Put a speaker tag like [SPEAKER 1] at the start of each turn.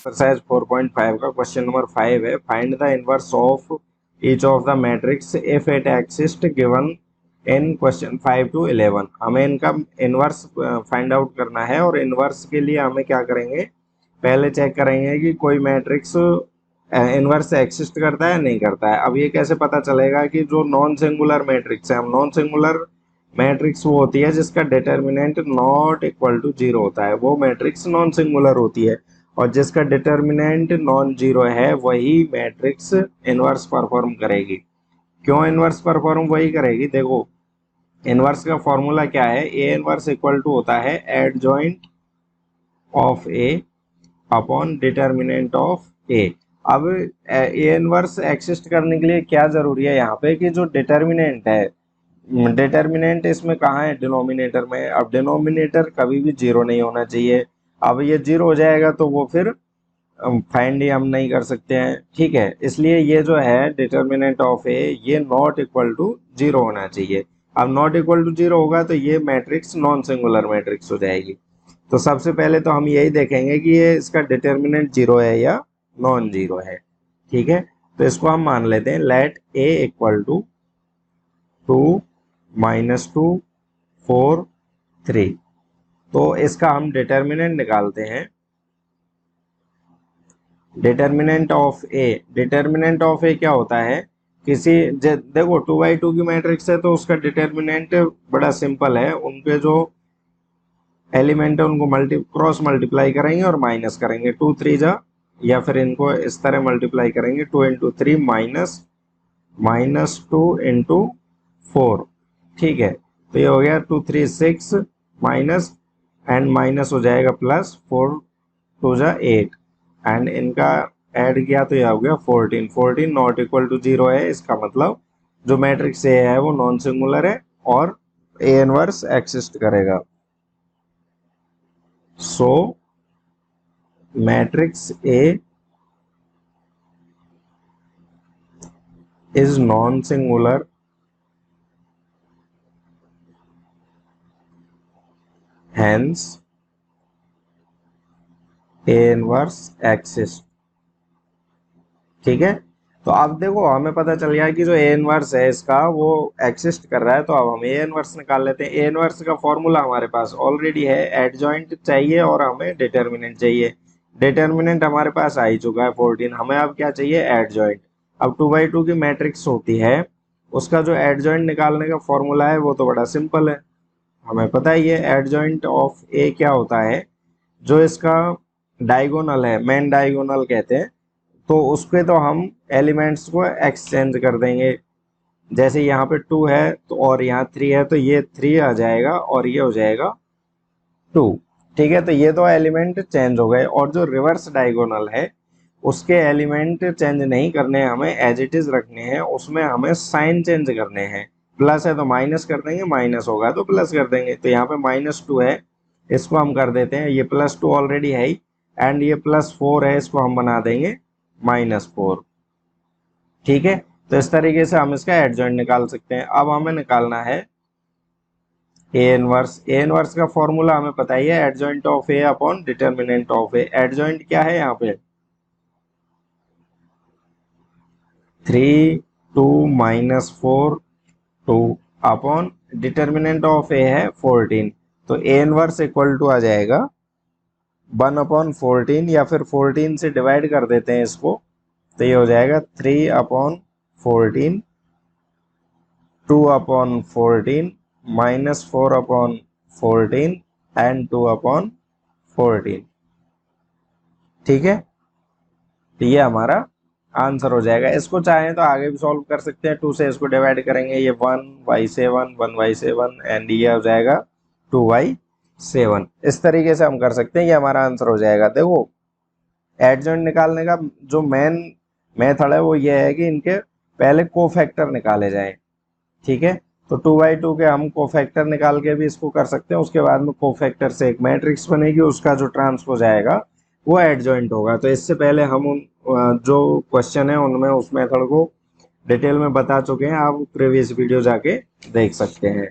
[SPEAKER 1] Exercise 4.5 का question number 5 है, find the inverse of each of the matrix if it exist given in question 5 to 11। हमें इनका inverse find out करना है और इनवर्स के लिए हमें क्या करेंगे, पहले चेक करेंगे कि कोई मैट्रिक्स इनवर्स एक्सिस्ट करता है नहीं करता है। अब ये कैसे पता चलेगा कि जो नॉन सिंगुलर मैट्रिक्स है, हम नॉन सिंगुलर मैट्रिक्स वो होती है जिसका डिटर्मिनेंट नॉट इक्वल टू 0 होता है, वो मैट्रिक्स नॉन सिंगुलर होती है। और जिसका डिटर्मिनेंट नॉन जीरो है वही मैट्रिक्स इनवर्स परफॉर्म करेगी। क्यों इनवर्स परफॉर्म वही करेगी, देखो इनवर्स का फॉर्मूला क्या है, ए इनवर्स इक्वल टू होता है adjoint of A upon determinant of A. अब ए इनवर्स एक्सिस्ट करने के लिए क्या जरूरी है यहाँ पे कि जो डिटर्मिनेंट है, डिटर्मिनेंट इसमें कहाँ है, डिनोमिनेटर में। अब डिनोमिनेटर कभी भी जीरो नहीं होना चाहिए। अब ये जीरो हो जाएगा तो वो फिर फाइंड ही हम नहीं कर सकते हैं, ठीक है। इसलिए ये जो है डिटर्मिनेंट ऑफ ए ये नॉट इक्वल टू जीरो होना चाहिए। अब नॉट इक्वल टू जीरो होगा तो ये मैट्रिक्स नॉन सिंगुलर मैट्रिक्स हो जाएगी। तो सबसे पहले तो हम यही देखेंगे कि ये इसका डिटर्मिनेंट जीरो है या नॉन जीरो है, ठीक है। तो इसको हम मान लेते हैं, लेट ए इक्वल टू 2 -2 4 3। तो इसका हम डिटर्मिनेंट निकालते हैं। डिटर्मिनेंट ऑफ ए क्या होता है, किसी देखो 2×2 की मैट्रिक्स है तो उसका डिटर्मिनेंट बड़ा सिंपल है, उनके जो एलिमेंट है उनको क्रॉस मल्टीप्लाई करेंगे और माइनस करेंगे, 2 3 जा, या फिर इनको इस तरह मल्टीप्लाई करेंगे 2 × 3 -2 × 4, ठीक है। तो ये हो गया 2 3 6 माइनस एंड माइनस हो जाएगा प्लस, 4 2 जा 8 एंड इनका ऐड किया तो यह हो गया 14 नॉट इक्वल टू जीरो है। इसका मतलब जो मैट्रिक्स ए है वो नॉन सिंगुलर है और ए इनवर्स एक्सिस्ट करेगा। So matrix A is non singular hence A inverse exist, ठीक है। तो अब देखो हमें पता चल गया कि जो ए इनवर्स है इसका वो एक्सिस्ट कर रहा है, तो अब हम ए इनवर्स निकाल लेते हैं। ए इनवर्स का फॉर्मूला हमारे पास ऑलरेडी है, एडजॉइंट चाहिए और हमें डिटर्मिनेंट चाहिए। डिटर्मिनेंट हमारे पास आ ही चुका है 14, हमें अब क्या चाहिए, एडजॉइंट। अब 2×2 की मैट्रिक्स होती है उसका जो एडजॉइंट निकालने का फॉर्मूला है वो तो बड़ा सिंपल है, हमें पता ही है। एडजॉइंट ऑफ ए क्या होता है, जो इसका डायगोनल है, मेन डायगोनल कहते हैं, तो उसके तो हम एलिमेंट्स को एक्सचेंज कर देंगे। जैसे यहाँ पे 2 है तो और यहाँ 3 है तो ये 3 आ जाएगा और ये हो जाएगा 2, ठीक है। तो ये तो एलिमेंट चेंज हो गए, और जो रिवर्स डायगोनल है उसके एलिमेंट चेंज नहीं करने, हमें एज इट इज रखने हैं, उसमें हमें साइन चेंज करने हैं। प्लस है तो माइनस कर देंगे, माइनस होगा तो प्लस कर देंगे। तो यहाँ पे -2 है, इसको हम कर देते हैं, ये +2 ऑलरेडी है ही, एंड ये +4 है, इसको हम बना देंगे -4, ठीक है। तो इस तरीके से हम इसका एडजॉइंट निकाल सकते हैं। अब हमें निकालना है ए इनवर्स का फॉर्मूला हमें पता ही है, adjoint of A upon determinant of A. Adjoint क्या है यहाँ पे, 3 2 -4 2 अपॉन डिटर्मिनेंट ऑफ ए है 14, तो ए इनवर्स इक्वल टू आ जाएगा 1/14, या फिर 14 से डिवाइड कर देते हैं इसको, तो ये हो जाएगा 3/14 2/14 -4/14 एंड 2/14, ठीक है। तो ये हमारा आंसर हो जाएगा। इसको चाहें तो आगे भी सॉल्व कर सकते हैं, 2 से इसको डिवाइड करेंगे, ये 1/7 एंड ये हो जाएगा 2/7। इस तरीके से हम कर सकते हैं, ये हमारा आंसर हो जाएगा। देखो एडजॉइंट निकालने का जो मेन मेथड है वो ये है कि इनके पहले कोफैक्टर निकाले जाएं, ठीक है। तो 2/2 के हम कोफैक्टर निकाल के भी इसको कर सकते हैं, उसके बाद में कोफैक्टर से एक मैट्रिक्स बनेगी, उसका जो ट्रांसपोज आएगा वो एडजॉइंट होगा। तो इससे पहले हम उन जो क्वेश्चन है उनमें उस मेथड को डिटेल में बता चुके हैं, आप प्रीवियस वीडियो जाके देख सकते हैं।